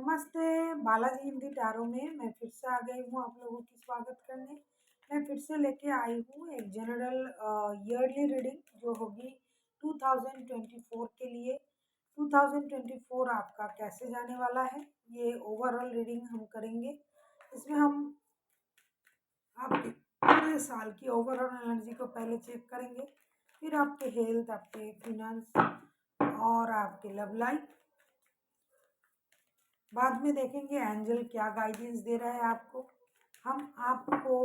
नमस्ते, बालाजी हिंदी टैरो में मैं फिर से आ गई हूँ आप लोगों की स्वागत करने। मैं फिर से लेके आई हूँ एक जनरल ईयरली रीडिंग जो होगी 2024 के लिए। 2024 आपका कैसे जाने वाला है, ये ओवरऑल रीडिंग हम करेंगे। इसमें हम आपके पूरे साल की ओवरऑल एनर्जी को पहले चेक करेंगे, फिर आपके हेल्थ, आपके फिनेंस और आपके लव लाइफ। बाद में देखेंगे एंजल क्या गाइडेंस दे रहा है आपको। हम आपको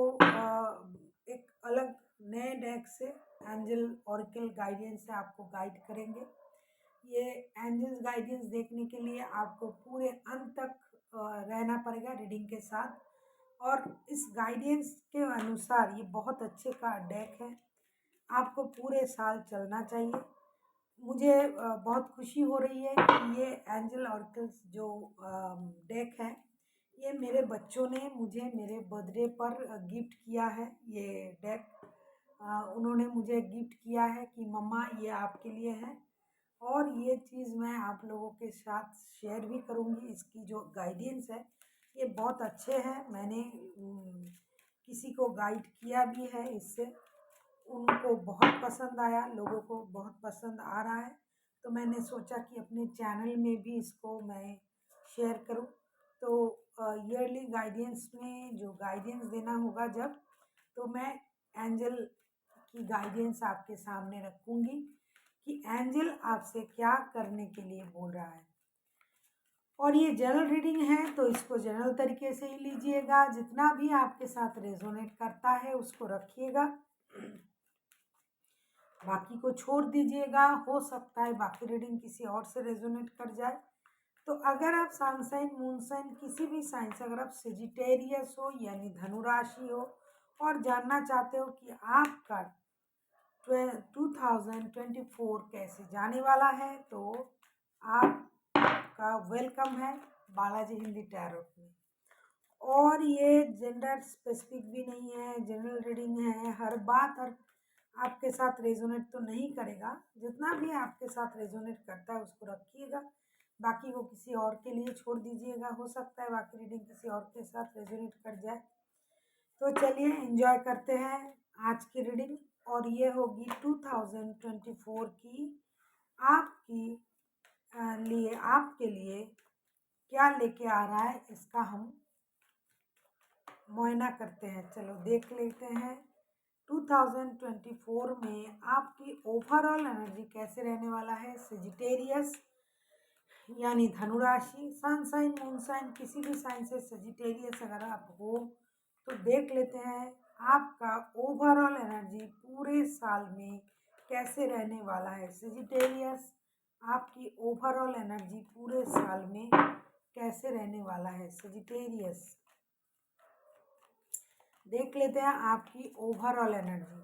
एक अलग नए डेक से एंजल ऑरेकल गाइडेंस से आपको गाइड करेंगे। ये एंजल्स गाइडेंस देखने के लिए आपको पूरे अंत तक रहना पड़ेगा रीडिंग के साथ। और इस गाइडेंस के अनुसार ये बहुत अच्छे का डेक है, आपको पूरे साल चलना चाहिए। मुझे बहुत खुशी हो रही है कि ये एंजल ऑरेकल्स जो डेक है, ये मेरे बच्चों ने मुझे मेरे बर्थडे पर गिफ्ट किया है। ये डेक उन्होंने मुझे गिफ्ट किया है कि मम्मा ये आपके लिए है, और ये चीज़ मैं आप लोगों के साथ शेयर भी करूँगी। इसकी जो गाइडेंस है ये बहुत अच्छे हैं। मैंने किसी को गाइड किया भी है इससे, उनको बहुत पसंद आया, लोगों को बहुत पसंद आ रहा है। तो मैंने सोचा कि अपने चैनल में भी इसको मैं शेयर करूं। तो ईयरली गाइडेंस में जो गाइडेंस देना होगा जब, तो मैं एंजल की गाइडेंस आपके सामने रखूंगी कि एंजल आपसे क्या करने के लिए बोल रहा है। और ये जनरल रीडिंग है तो इसको जनरल तरीके से ही लीजिएगा, जितना भी आपके साथ रेजोनेट करता है उसको रखिएगा, बाकी को छोड़ दीजिएगा। हो सकता है बाकी रीडिंग किसी और से रेजोनेट कर जाए। तो अगर आप सन साइन, मून साइन, किसी भी साइन से अगर आप सेजिटेरियस हो यानी धनु राशि हो और जानना चाहते हो कि आपका 2024 कैसे जाने वाला है, तो आपका वेलकम है बालाजी हिंदी टैरो में। और ये जेंडर स्पेसिफिक भी नहीं है, जनरल रीडिंग है। हर बात हर आपके साथ रेजोनेट तो नहीं करेगा, जितना भी आपके साथ रेजोनेट करता है उसको रखिएगा, बाकी को किसी और के लिए छोड़ दीजिएगा। हो सकता है बाकी रीडिंग किसी और के साथ रेजोनेट कर जाए। तो चलिए एंजॉय करते हैं आज की रीडिंग। और ये होगी 2024 की आपकी लिए, आपके लिए क्या लेके आ रहा है इसका हम मुआयना करते हैं। चलो देख लेते हैं 2024 में आपकी ओवरऑल एनर्जी कैसे रहने वाला है। सेजिटेरियस यानी धनु राशि, सन साइन, मून साइन, किसी भी साइन से सेजिटेरियस अगर आप हो तो देख लेते हैं आपका ओवरऑल एनर्जी पूरे साल में कैसे रहने वाला है। सेजिटेरियस, आपकी ओवरऑल एनर्जी पूरे साल में कैसे रहने वाला है। सेजिटेरियस, देख लेते हैं आपकी overall energy.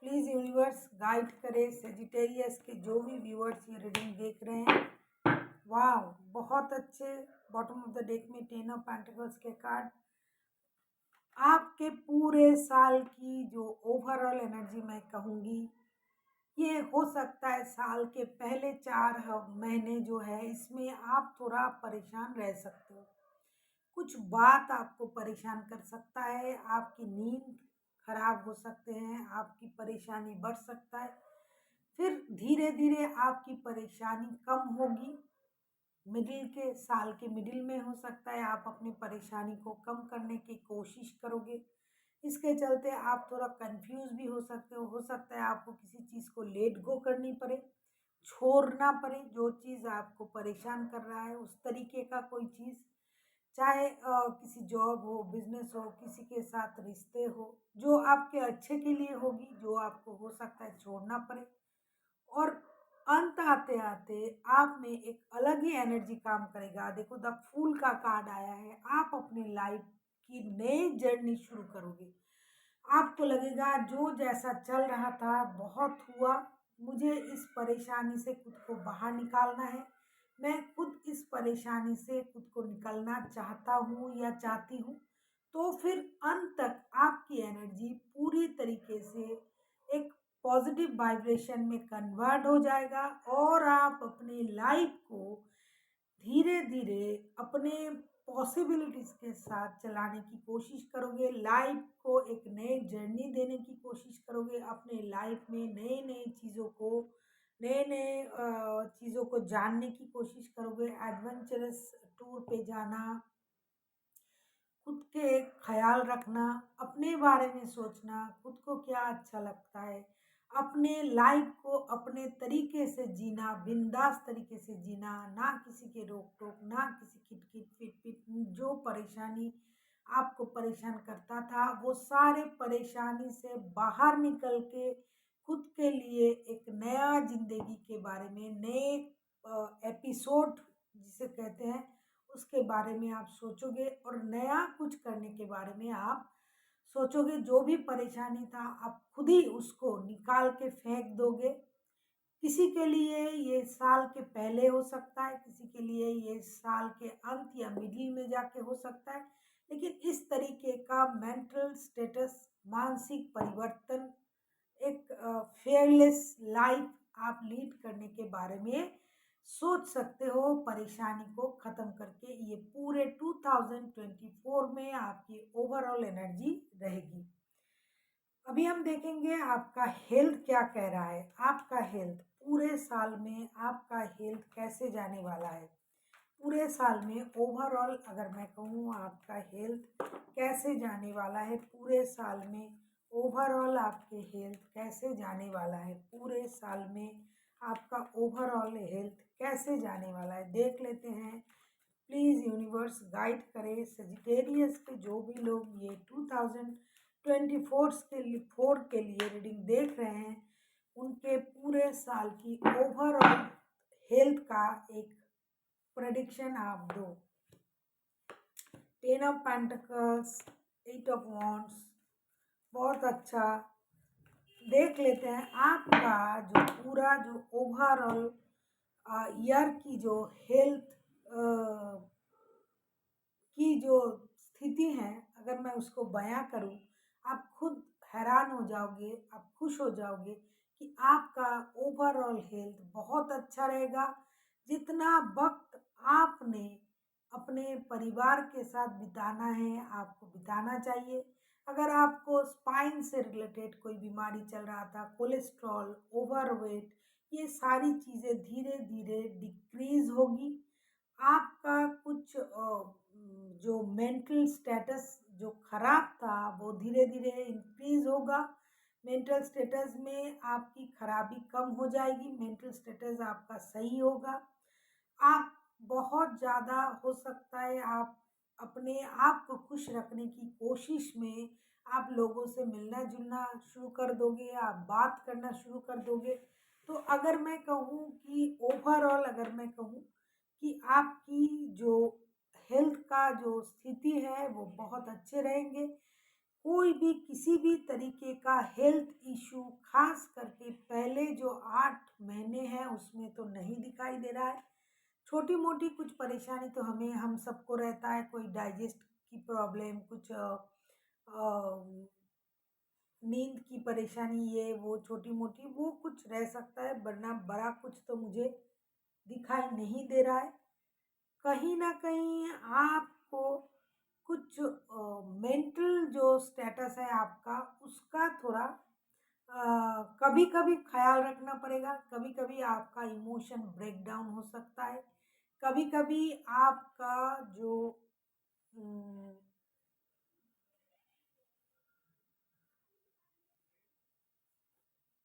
Please universe guide करे सेजिटेरियस के जो भी व्यूअर्स ये रीडिंग देख रहे हैं। वाह, बहुत अच्छे। बॉटम ऑफ द डेक में 10 ऑफ पेंटिकल्स के कार्ड। आपके पूरे साल की जो ओवरऑल एनर्जी मैं कहूँगी, ये हो सकता है साल के पहले 4 महीने जो है इसमें आप थोड़ा परेशान रह सकते हो। कुछ बात आपको परेशान कर सकता है, आपकी नींद खराब हो सकते हैं, आपकी परेशानी बढ़ सकता है, फिर धीरे धीरे आपकी परेशानी कम होगी। मिडिल के साल के मिडिल में हो सकता है आप अपनी परेशानी को कम करने की कोशिश करोगे। इसके चलते आप थोड़ा कंफ्यूज भी हो सकता है आपको किसी चीज़ को लेट गो करनी पड़े, छोड़ना पड़े। जो चीज़ आपको परेशान कर रहा है उस तरीके का कोई चीज़, चाहे किसी जॉब हो, बिजनेस हो, किसी के साथ रिश्ते हो, जो आपके अच्छे के लिए होगी, जो आपको हो सकता है छोड़ना पड़े। और अंत आते आते आप में एक अलग ही एनर्जी काम करेगा। देखो द फूल का कार्ड आया है, आप अपनी लाइफ की नई जर्नी शुरू करोगे। आपको लगेगा जो जैसा चल रहा था बहुत हुआ, मुझे इस परेशानी से खुद को बाहर निकालना है, मैं खुद इस परेशानी से खुद को निकलना चाहता हूँ या चाहती हूँ। तो फिर अंत तक आपकी पॉजिटिव वाइब्रेशन में कन्वर्ट हो जाएगा और आप अपनी लाइफ को धीरे धीरे अपने पॉसिबिलिटीज के साथ चलाने की कोशिश करोगे, लाइफ को एक नए जर्नी देने की कोशिश करोगे, अपने लाइफ में नए नए चीज़ों को जानने की कोशिश करोगे, एडवेंचरस टूर पे जाना, खुद के ख्याल रखना, अपने बारे में सोचना, खुद को क्या अच्छा लगता है, अपने लाइफ को अपने तरीके से जीना, बिंदास तरीके से जीना, ना किसी के रोक टोक, ना किसी खिटखिट पिट पिट। जो परेशानी आपको परेशान करता था वो सारे परेशानी से बाहर निकल के खुद के लिए एक नया जिंदगी के बारे में, नए एपिसोड जिसे कहते हैं, उसके बारे में आप सोचोगे और नया कुछ करने के बारे में आप सोचोगे। जो भी परेशानी था आप खुद ही उसको निकाल के फेंक दोगे। किसी के लिए ये साल के पहले हो सकता है, किसी के लिए ये साल के अंत या मिडिल में जाके हो सकता है, लेकिन इस तरीके का मेंटल स्टेटस, मानसिक परिवर्तन, एक फेयरलेस लाइफ आप लीड करने के बारे में सोच सकते हो। परेशानी को ख़त्म करके ये पूरे 2024 में आपकी ओवरऑल एनर्जी रहेगी। अभी हम देखेंगे आपका हेल्थ क्या कह रहा है। आपका हेल्थ पूरे साल में आपका हेल्थ कैसे जाने वाला है। पूरे साल में ओवरऑल अगर मैं कहूँ आपका हेल्थ कैसे जाने वाला है, पूरे साल में ओवरऑल आपके हेल्थ कैसे जाने वाला है, पूरे साल में आपका ओवरऑल हेल्थ कैसे जाने वाला है, देख लेते हैं। प्लीज़ यूनिवर्स गाइड करे सजिटेरियस के जो भी लोग ये 2024 के लिए रीडिंग देख रहे हैं, उनके पूरे साल की ओवरऑल हेल्थ का एक प्रेडिक्शन आप दो। 10 ऑफ पेंटिकल्स, 8 ऑफ वॉन्ड्स, बहुत अच्छा। देख लेते हैं आपका जो पूरा जो ओवरऑल ईयर की जो हेल्थ की जो स्थिति है, अगर मैं उसको बयां करूं, आप खुद हैरान हो जाओगे, आप खुश हो जाओगे कि आपका ओवरऑल हेल्थ बहुत अच्छा रहेगा। जितना वक्त आपने अपने परिवार के साथ बिताना है आपको बिताना चाहिए। अगर आपको स्पाइन से रिलेटेड कोई बीमारी चल रहा था, कोलेस्ट्रॉल, ओवरवेट, ये सारी चीज़ें धीरे धीरे डिक्रीज होगी। आपका कुछ जो मेंटल स्टेटस जो खराब था वो धीरे धीरे इंक्रीज होगा। मेंटल स्टेटस में आपकी खराबी कम हो जाएगी, मेंटल स्टेटस आपका सही होगा। आप बहुत ज़्यादा हो सकता है आप अपने आप को खुश रखने की कोशिश में आप लोगों से मिलना जुलना शुरू कर दोगे, आप बात करना शुरू कर दोगे। तो अगर मैं कहूँ कि ओवरऑल अगर मैं कहूँ कि आपकी जो हेल्थ का जो स्थिति है वो बहुत अच्छे रहेंगे। कोई भी किसी भी तरीके का हेल्थ इशू खास करके पहले जो 8 महीने हैं उसमें तो नहीं दिखाई दे रहा है। छोटी मोटी कुछ परेशानी तो हम सबको रहता है, कोई डाइजेस्ट की प्रॉब्लम, कुछ नींद की परेशानी, ये वो छोटी मोटी वो कुछ रह सकता है, वरना बड़ा कुछ तो मुझे दिखाई नहीं दे रहा है। कहीं ना कहीं आपको कुछ मेंटल जो स्टेटस है आपका उसका थोड़ा कभी कभी ख्याल रखना पड़ेगा। कभी कभी आपका इमोशन ब्रेकडाउन हो सकता है, कभी कभी आपका जो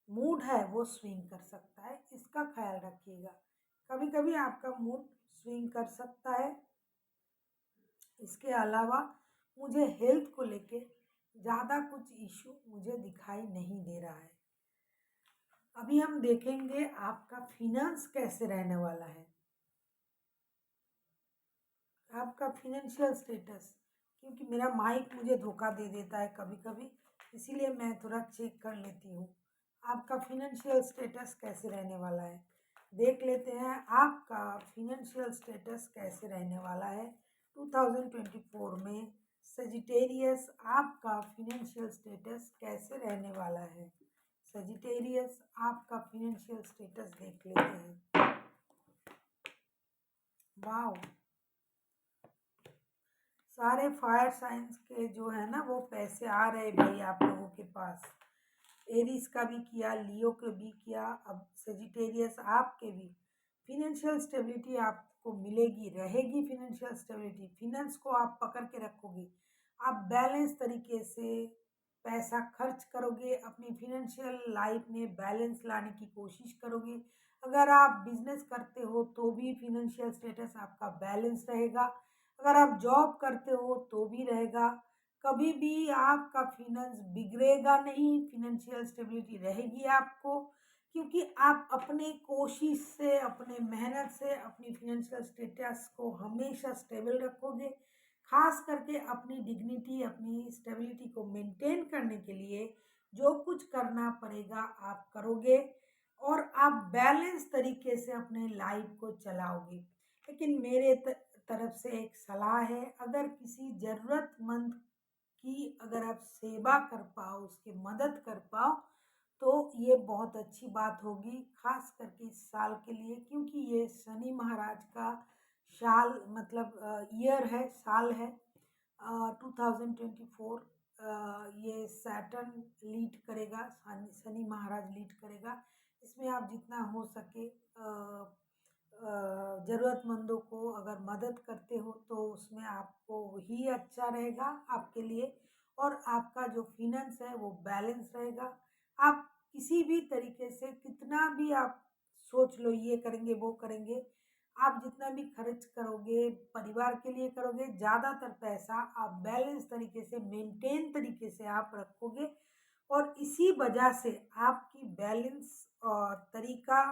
मूड है वो स्विंग कर सकता है, इसका ख्याल रखिएगा। कभी कभी आपका मूड स्विंग कर सकता है। इसके अलावा मुझे हेल्थ को लेके ज़्यादा कुछ इशू मुझे दिखाई नहीं दे रहा है। अभी हम देखेंगे आपका फिनेंस कैसे रहने वाला है, आपका फिनेंशियल स्टेटस। क्योंकि मेरा माइक मुझे धोखा दे देता है कभी कभी, इसीलिए मैं थोड़ा चेक कर लेती हूँ। आपका फिनेंशियल स्टेटस कैसे रहने वाला है, देख लेते हैं आपका फिनेंशियल स्टेटस कैसे रहने वाला है 2024 में। सजिटेरियस आपका फिनेंशियल स्टेटस कैसे रहने वाला है, सेजिटेरियस, आपका फिनेंशियल स्टेटस देख लेते हैं। वाओ, सारे फायर साइंस के जो है ना वो पैसे आ रहे भाई आप लोगों के पास। एरीज का भी किया, लियो का भी किया, अब सेजिटेरियस आपके भी। फिनेंशियल स्टेबिलिटी आपको मिलेगी, रहेगी फिनेंशियल स्टेबिलिटी। फिनेंस को आप पकड़ के रखोगे, आप बैलेंस तरीके से पैसा खर्च करोगे, अपनी फिनेंशियल लाइफ में बैलेंस लाने की कोशिश करोगे। अगर आप बिजनेस करते हो तो भी फिनेंशियल स्टेटस आपका बैलेंस रहेगा, अगर आप जॉब करते हो तो भी रहेगा। कभी भी आपका फिनेंस बिगड़ेगा नहीं, फिनेंशियल स्टेबिलिटी रहेगी आपको, क्योंकि आप अपने कोशिश से, अपने मेहनत से अपनी फिनेंशियल स्टेटस को हमेशा स्टेबल रखोगे। खास करके अपनी डिग्निटी, अपनी स्टेबिलिटी को मेंटेन करने के लिए जो कुछ करना पड़ेगा आप करोगे, और आप बैलेंस तरीके से अपने लाइफ को चलाओगे। लेकिन मेरे तरफ से एक सलाह है, अगर किसी ज़रूरतमंद की अगर आप सेवा कर पाओ, उसकी मदद कर पाओ, तो ये बहुत अच्छी बात होगी, खास करके इस साल के लिए, क्योंकि ये शनि महाराज का साल मतलब ईयर है, साल है 2024। ये सैटर्न लीड करेगा, शनि महाराज लीड करेगा। इसमें आप जितना हो सके ज़रूरतमंदों को अगर मदद करते हो तो उसमें आपको ही अच्छा रहेगा आपके लिए, और आपका जो फिनेंस है वो बैलेंस रहेगा। आप किसी भी तरीके से कितना भी आप सोच लो ये करेंगे वो करेंगे, आप जितना भी खर्च करोगे परिवार के लिए करोगे, ज़्यादातर पैसा आप बैलेंस तरीके से, मेंटेन तरीके से आप रखोगे, और इसी वजह से आपकी बैलेंस और तरीका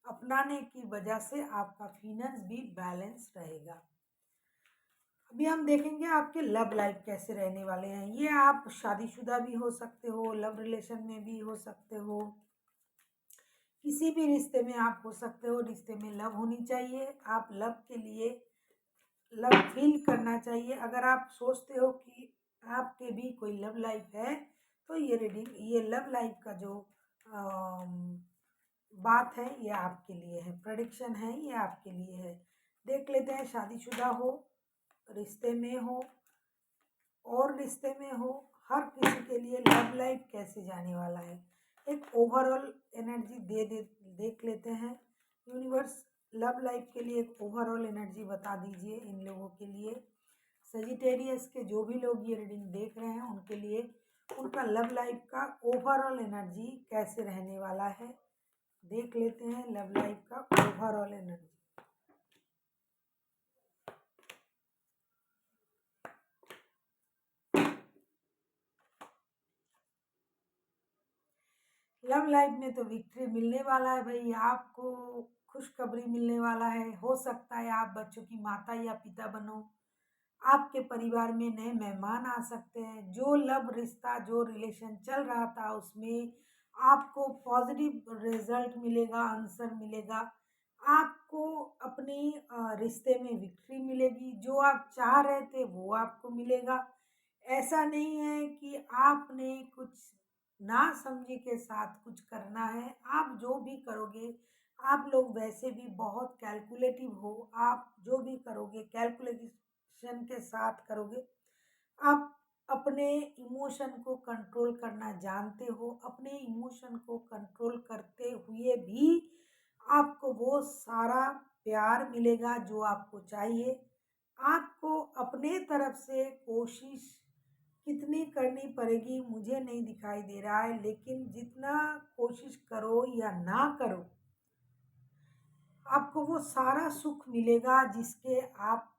अपनाने की वजह से आपका फिनेंस भी बैलेंस रहेगा। अभी हम देखेंगे आपके लव लाइफ कैसे रहने वाले हैं। ये आप शादीशुदा भी हो सकते हो, लव रिलेशन में भी हो सकते हो, किसी भी रिश्ते में आप हो सकते हो। रिश्ते में लव होनी चाहिए, आप लव के लिए लव फील करना चाहिए। अगर आप सोचते हो कि आपके भी कोई लव लाइफ है, तो ये रीडिंग, ये लव लाइफ का जो बात है ये आपके लिए है, प्रेडिक्शन है ये आपके लिए है। देख लेते हैं, शादीशुदा हो, रिश्ते में हो और रिश्ते में हो, हर किसी के लिए लव लाइफ कैसे जाने वाला है, एक ओवरऑल एनर्जी देख लेते हैं। यूनिवर्स, लव लाइफ के लिए एक ओवरऑल एनर्जी बता दीजिए इन लोगों के लिए। सजिटेरियस के जो भी लोग ये रीडिंग देख रहे हैं उनके लिए उनका लव लाइफ का ओवरऑल एनर्जी कैसे रहने वाला है, देख लेते हैं लव लाइफ का ओवरऑल एनर्जी। लव लाइफ में तो विक्ट्री मिलने वाला है भाई, आपको खुशखबरी मिलने वाला है। हो सकता है आप बच्चों की माता या पिता बनो, आपके परिवार में नए मेहमान आ सकते हैं। जो लव रिश्ता, जो रिलेशन चल रहा था उसमें आपको पॉजिटिव रिजल्ट मिलेगा, आंसर मिलेगा। आपको अपनी रिश्ते में विक्ट्री मिलेगी, जो आप चाह रहे थे वो आपको मिलेगा। ऐसा नहीं है कि आपने कुछ ना समझी के साथ कुछ करना है। आप जो भी करोगे, आप लोग वैसे भी बहुत कैलकुलेटिव हो, आप जो भी करोगे कैलकुलेशन के साथ करोगे। आप अपने इमोशन को कंट्रोल करना जानते हो, अपने इमोशन को कंट्रोल करते हुए भी आपको वो सारा प्यार मिलेगा जो आपको चाहिए। आपको अपने तरफ से कोशिश कितनी करनी पड़ेगी मुझे नहीं दिखाई दे रहा है, लेकिन जितना कोशिश करो या ना करो, आपको वो सारा सुख मिलेगा जिसके आप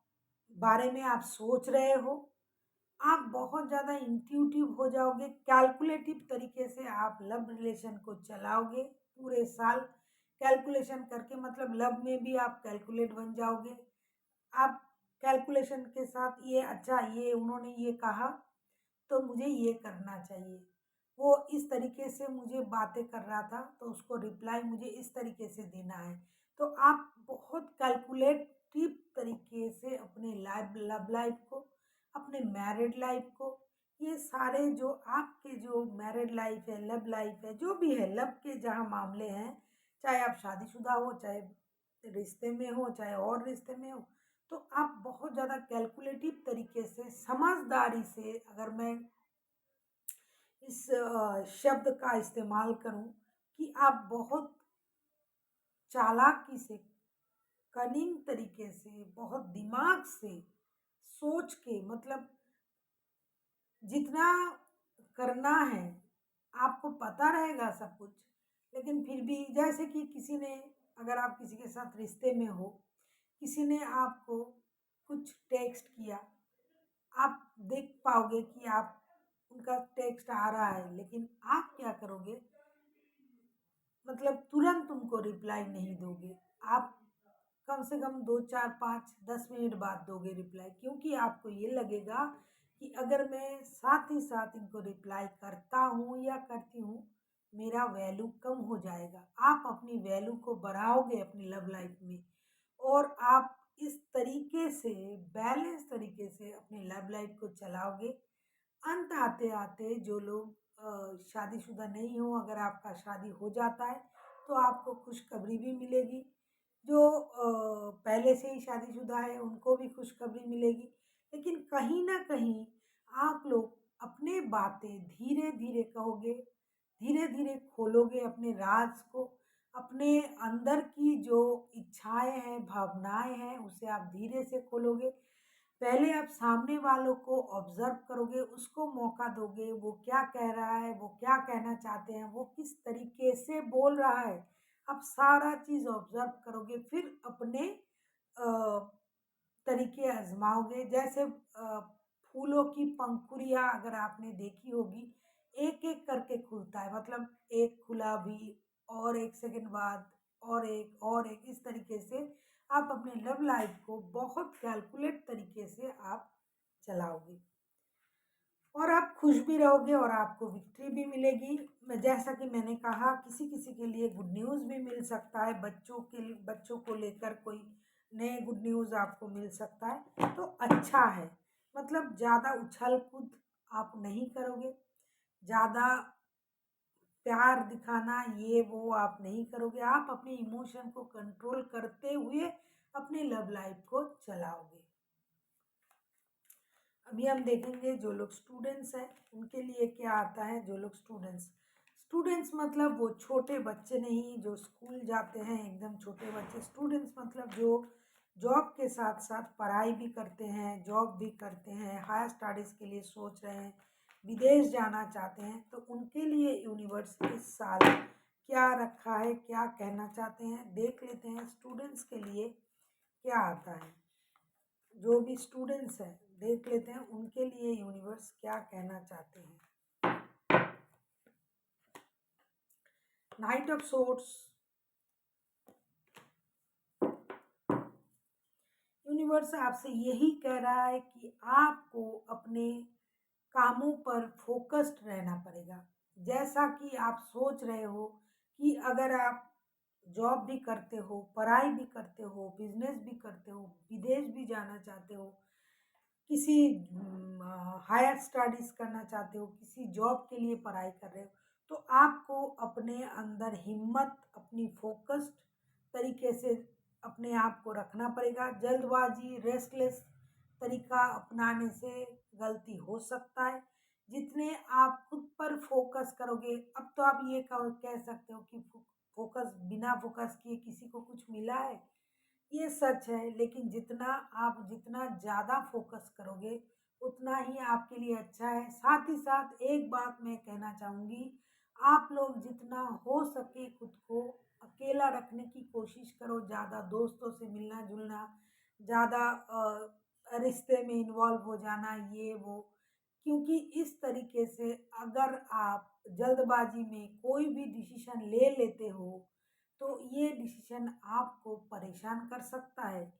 बारे में आप सोच रहे हो। आप बहुत ज़्यादा इंट्यूटिव हो जाओगे, कैलकुलेटिव तरीके से आप लव रिलेशन को चलाओगे पूरे साल। कैलकुलेशन करके, मतलब लव में भी आप कैलकुलेट बन जाओगे। आप कैलकुलेशन के साथ, ये अच्छा, ये उन्होंने ये कहा तो मुझे ये करना चाहिए, वो इस तरीके से मुझे बातें कर रहा था तो उसको रिप्लाई मुझे इस तरीके से देना है। तो आप बहुत कैलकुलेटिव तरीके से अपने लाइफ, लव लाइफ को, अपने मैरिड लाइफ को ये सारे जो आपके जो मैरिड लाइफ है, लव लाइफ है, जो भी है, लव के जहाँ मामले हैं, चाहे आप शादीशुदा हो, चाहे रिश्ते में हो, चाहे और रिश्ते में हो, तो आप बहुत ज़्यादा कैलकुलेटिव तरीके से, समझदारी से, अगर मैं इस शब्द का इस्तेमाल करूं, कि आप बहुत चालाकी से, कनिंग तरीके से, बहुत दिमाग से सोच के, मतलब जितना करना है आपको पता रहेगा सब कुछ, लेकिन फिर भी जैसे कि किसी ने, अगर आप किसी के साथ रिश्ते में हो, किसी ने आपको कुछ टेक्स्ट किया, आप देख पाओगे कि आप उनका टेक्स्ट आ रहा है, लेकिन आप क्या करोगे, मतलब तुरंत उनको रिप्लाई नहीं दोगे। आप कम से कम 2, 4, 5, 10 मिनट बाद दोगे रिप्लाई, क्योंकि आपको ये लगेगा कि अगर मैं साथ ही साथ इनको रिप्लाई करता हूँ या करती हूँ, मेरा वैल्यू कम हो जाएगा। आप अपनी वैल्यू को बढ़ाओगे अपनी लव लाइफ में, और आप इस तरीके से, बैलेंस तरीके से अपनी लव लाइफ को चलाओगे। अंत आते-आते जो लोग शादीशुदा नहीं हो, अगर आपका शादी हो जाता है, तो आपको खुशखबरी भी मिलेगी। जो पहले से ही शादीशुदा है, उनको भी खुशखबरी मिलेगी। लेकिन कहीं न कहीं आप लोग अपने बातें धीरे-धीरे कहोगे, धीरे-धीरे खोलोगे अपने राज़ को, अपने अंदर की जो इच्छाएँ हैं, भावनाएँ हैं, उसे आप धीरे से खोलोगे। पहले आप सामने वालों को ऑब्जर्व करोगे, उसको मौका दोगे, वो क्या कह रहा है, वो क्या कहना चाहते हैं, वो किस तरीके से बोल रहा है, आप सारा चीज़ ऑब्जर्व करोगे, फिर अपने तरीके आजमाओगे। जैसे फूलों की पंखुड़ियाँ अगर आपने देखी होगी, एक एक करके खुलता है, मतलब एक खुला भी, और एक सेकंड बाद, और एक, इस तरीके से आप अपने लव लाइफ को बहुत कैलकुलेट तरीके से आप चलाओगे, और आप खुश भी रहोगे, और आपको विक्ट्री भी मिलेगी। जैसा कि मैंने कहा, किसी किसी के लिए गुड न्यूज़ भी मिल सकता है, बच्चों के लिए, बच्चों को लेकर कोई नए गुड न्यूज़ आपको मिल सकता है, तो अच्छा है। मतलब ज़्यादा उछल कूद आप नहीं करोगे, ज़्यादा प्यार दिखाना ये वो आप नहीं करोगे, आप अपने इमोशन को कंट्रोल करते हुए अपने लव लाइफ को चलाओगे। अभी हम देखेंगे जो लोग स्टूडेंट्स हैं उनके लिए क्या आता है। जो लोग स्टूडेंट्स स्टूडेंट्स मतलब वो छोटे बच्चे नहीं जो स्कूल जाते हैं, एकदम छोटे बच्चे। स्टूडेंट्स मतलब जो जॉब के साथ साथ पढ़ाई भी करते हैं, जॉब भी करते हैं, हायर स्टडीज़ के लिए सोच रहे हैं, विदेश जाना चाहते हैं, तो उनके लिए यूनिवर्स इस साल क्या रखा है, क्या कहना चाहते हैं, देख लेते हैं स्टूडेंट्स के लिए क्या आता है। जो भी स्टूडेंट्स हैं, देख लेते हैं उनके लिए यूनिवर्स क्या कहना चाहते हैं। नाइट ऑफ सोर्ड्स, यूनिवर्स आपसे यही कह रहा है कि आपको अपने कामों पर फोकस्ड रहना पड़ेगा। जैसा कि आप सोच रहे हो कि अगर आप जॉब भी करते हो, पढ़ाई भी करते हो, बिजनेस भी करते हो, विदेश भी जाना चाहते हो, किसी हायर स्टडीज़ करना चाहते हो, किसी जॉब के लिए पढ़ाई कर रहे हो, तो आपको अपने अंदर हिम्मत, अपनी फोकस्ड तरीके से अपने आप को रखना पड़ेगा। जल्दबाजी, रेस्टलेस तरीका अपनाने से गलती हो सकता है। जितने आप खुद पर फोकस करोगे, अब तो आप ये कह सकते हो कि फोकस, बिना फोकस किए किसी को कुछ मिला है, ये सच है। लेकिन जितना ज़्यादा फोकस करोगे, उतना ही आपके लिए अच्छा है। साथ ही साथ एक बात मैं कहना चाहूँगी, आप लोग जितना हो सके खुद को अकेला रखने की कोशिश करो, ज़्यादा दोस्तों से मिलना-जुलना, ज़्यादा रिश्ते में इन्वॉल्व हो जाना, ये वो। क्योंकि इस तरीके से अगर आप जल्दबाजी में कोई भी डिसीज़न ले लेते हो, तो ये डिसीजन आपको परेशान कर सकता है।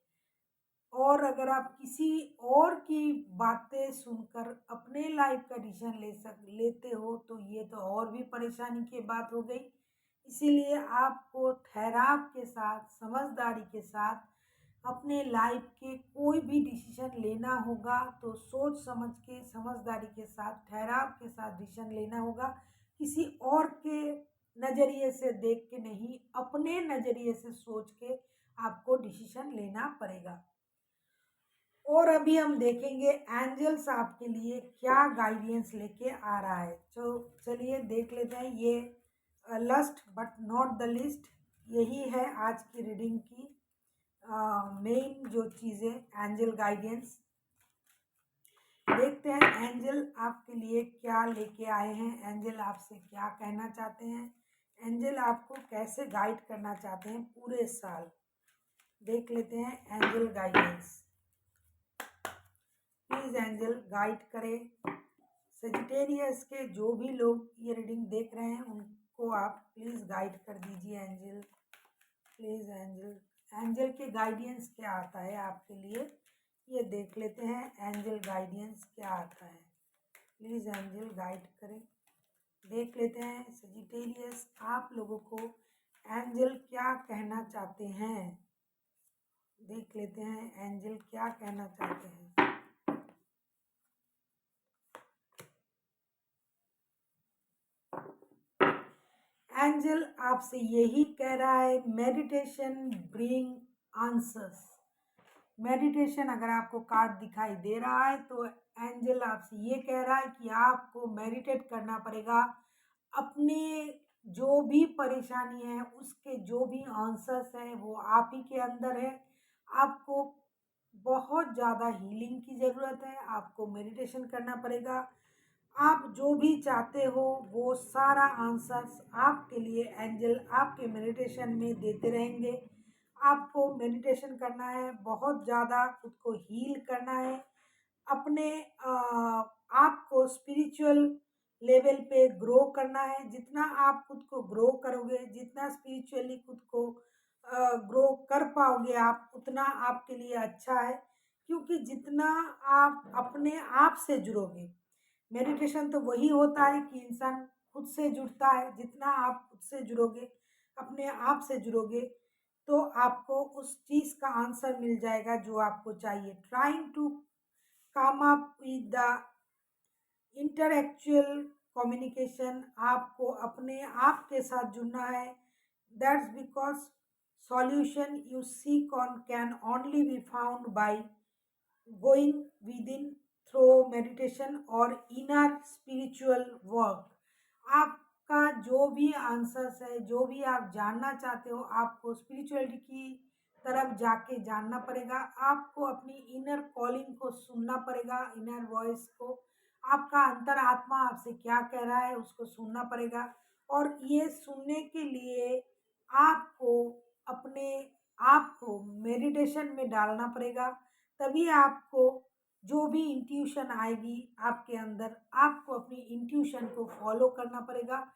और अगर आप किसी और की बातें सुनकर अपने लाइफ का डिसीजन लेते हो, तो ये तो और भी परेशानी की बात हो गई। इसीलिए आपको ठहराव के साथ, समझदारी के साथ अपने लाइफ के कोई भी डिसीजन लेना होगा तो सोच समझ के, समझदारी के साथ, ठहराव के साथ डिसीजन लेना होगा। किसी और के नज़रिए से देख के नहीं, अपने नज़रिए से सोच के आपको डिसीजन लेना पड़ेगा। और अभी हम देखेंगे एंजल्स आपके लिए क्या गाइडेंस लेके आ रहा है। तो चलिए देख लेते हैं। ये last but not the list, यही है आज की रीडिंग की मेन जो चीज़ें, एंजल गाइडेंस। देखते हैं एंजल आपके लिए क्या लेके आए हैं, एंजल आपसे क्या कहना चाहते हैं, एंजल आपको कैसे गाइड करना चाहते हैं पूरे साल। देख लेते हैं angel guidance. Please angel guide करें। सेजिटेरियस के जो भी लोग ये रीडिंग देख रहे हैं उनको आप प्लीज़ गाइड कर दीजिए एंजल। प्लीज़ एंजल, एंजल के गाइडेंस क्या आता है आपके लिए, ये देख लेते हैं एंजल गाइडेंस क्या आता है। प्लीज़ एंजल गाइड करें। देख लेते हैं सेजिटेरियस आप लोगों को एंजल क्या कहना चाहते हैं। देख लेते हैं एंजल क्या कहना चाहते हैं। एंजल आपसे यही कह रहा है, मेडिटेशन ब्रिंग आंसर्स। मेडिटेशन अगर आपको कार्ड दिखाई दे रहा है तो एंजल आपसे ये कह रहा है कि आपको मेडिटेट करना पड़ेगा। अपने जो भी परेशानी है उसके जो भी आंसर्स हैं वो आप ही के अंदर है। आपको बहुत ज़्यादा हीलिंग की ज़रूरत है, आपको मेडिटेशन करना पड़ेगा। आप जो भी चाहते हो वो सारा आंसर्स आपके लिए एंजल आपके मेडिटेशन में देते रहेंगे। आपको मेडिटेशन करना है, बहुत ज़्यादा खुद को हील करना है, अपने आप को स्पिरिचुअल लेवल पे ग्रो करना है। जितना आप खुद को ग्रो करोगे, जितना स्पिरिचुअली खुद को ग्रो कर पाओगे आप, उतना आपके लिए अच्छा है। क्योंकि जितना आप अपने आप से जुड़ोगे, मेडिटेशन तो वही होता है कि इंसान खुद से जुड़ता है। जितना आप खुद से जुड़ोगे, अपने आप से जुड़ोगे, तो आपको उस चीज़ का आंसर मिल जाएगा जो आपको चाहिए। Trying to come up with the intellectual communication, आपको अपने आप के साथ जुड़ना है। That's because solution you seek on can only be found by going within through meditation और इनर स्पिरिचुअल वर्क। आपका जो भी आंसर्स है, जो भी आप जानना चाहते हो, आपको स्पिरिचुअलिटी की तरफ जाके जानना पड़ेगा। आपको अपनी इनर कॉलिंग को सुनना पड़ेगा, इनर वॉइस को। आपका अंतरात्मा आपसे क्या कह रहा है उसको सुनना पड़ेगा। और ये सुनने के लिए आपको अपने आप को मेडिटेशन में डालना पड़ेगा। तभी आपको जो भी इंट्यूशन आएगी आपके अंदर, आपको अपनी इंट्यूशन को फॉलो करना पड़ेगा।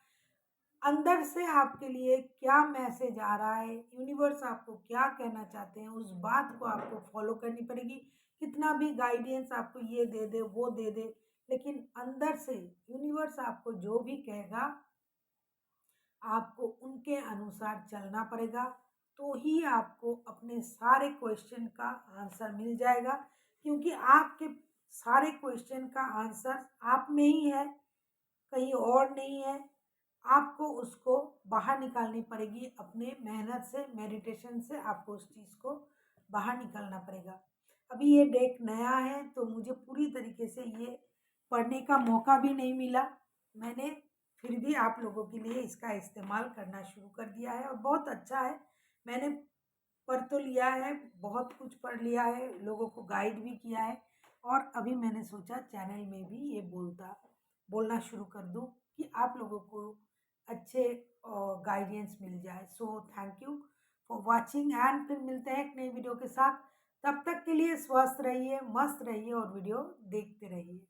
अंदर से आपके लिए क्या मैसेज आ रहा है, यूनिवर्स आपको क्या कहना चाहते हैं, उस बात को आपको फॉलो करनी पड़ेगी। कितना भी गाइडेंस आपको ये दे दे वो दे दे, लेकिन अंदर से यूनिवर्स आपको जो भी कहेगा आपको उनके अनुसार चलना पड़ेगा। तो ही आपको अपने सारे क्वेश्चन का आंसर मिल जाएगा। क्योंकि आपके सारे क्वेश्चन का आंसर आप में ही है, कहीं और नहीं है। आपको उसको बाहर निकालनी पड़ेगी अपने मेहनत से, मेडिटेशन से आपको उस चीज़ को बाहर निकालना पड़ेगा। अभी ये डेक नया है तो मुझे पूरी तरीके से ये पढ़ने का मौका भी नहीं मिला। मैंने फिर भी आप लोगों के लिए इसका इस्तेमाल करना शुरू कर दिया है और बहुत अच्छा है। मैंने पढ़ तो लिया है, बहुत कुछ पढ़ लिया है, लोगों को गाइड भी किया है। और अभी मैंने सोचा चैनल में भी ये बोलना शुरू कर दूं कि आप लोगों को अच्छे गाइडेंस मिल जाए। So thank you for watching and फिर मिलते हैं एक नई वीडियो के साथ। तब तक के लिए स्वस्थ रहिए, मस्त रहिए और वीडियो देखते रहिए।